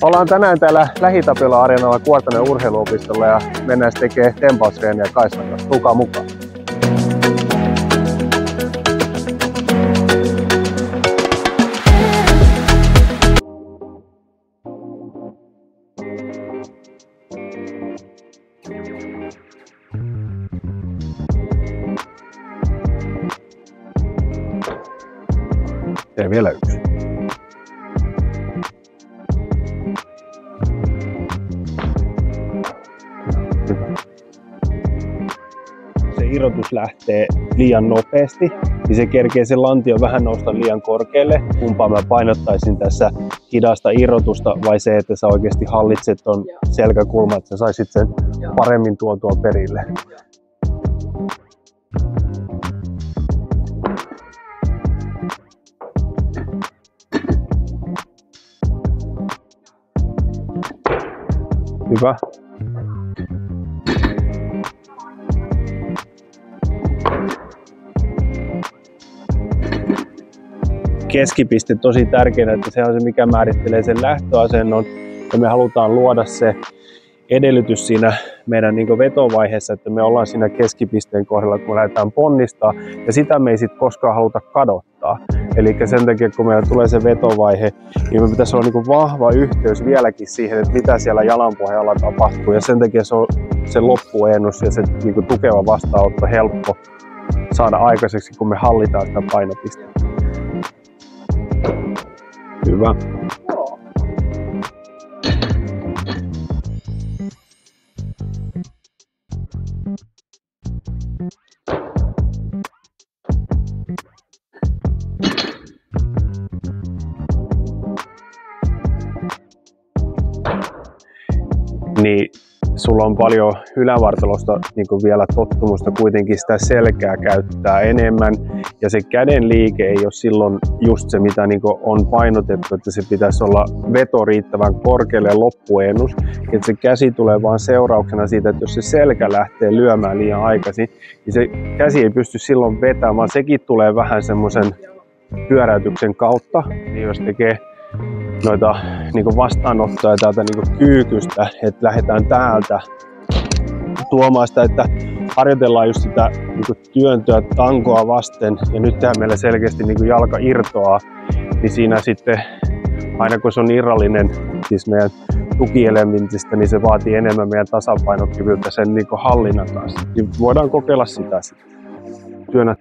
Ollaan tänään täällä Lähi-Tapiola-areenalla Kuortanen urheiluopistolla ja mennään tekemään tempaustreeniä Kaisan kanssa. Tulkaa mukaan! Ja vielä yksi. Se irrotus lähtee liian nopeasti, niin se kerkee se lantio vähän nousta liian korkealle. Kumpaa mä painottaisin tässä, hidasta irrotusta vai se, että sä oikeasti hallitset ton selkäkulman, että sä saisit sen paremmin tuotua perille. Hyvä. Keskipiste tosi tärkeänä, että se on se, mikä määrittelee sen lähtöasennon, ja me halutaan luoda se edellytys siinä meidän vetovaiheessa, että me ollaan siinä keskipisteen kohdalla, kun me lähdetään ponnistaa, ja sitä me ei sit koskaan haluta kadottaa. Eli sen takia, kun meillä tulee se vetovaihe, niin me pitäisi olla vahva yhteys vieläkin siihen, että mitä siellä jalanpohjalla tapahtuu, ja sen takia se on se loppuennus ja se tukeva vastaanotto helppo saada aikaiseksi, kun me hallitaan sitä painopistettä. Hyvä. Niin sulla on paljon ylävartalosta vielä tottumusta kuitenkin sitä selkää käyttää enemmän, ja se käden liike ei ole silloin just se, mitä on painotettu, että se pitäisi olla veto riittävän korkealle loppuennus, että se käsi tulee vaan seurauksena siitä, että jos se selkä lähtee lyömään liian aikaisin, niin se käsi ei pysty silloin vetämään, vaan sekin tulee vähän semmoisen pyöräytyksen kautta, niin jos tekee noita vastaanottoja täältä kyykystä, että lähdetään täältä tuomaan sitä, että harjoitellaan just sitä työntöä tankoa vasten, ja nyt tehdään meillä selkeästi jalka irtoaa, niin siinä sitten aina kun se on irrallinen siis meidän tukielementistä, niin se vaatii enemmän meidän tasapainokyvyltä sen hallinnan kanssa. Niin voidaan kokeilla sitä sitten. Työnnät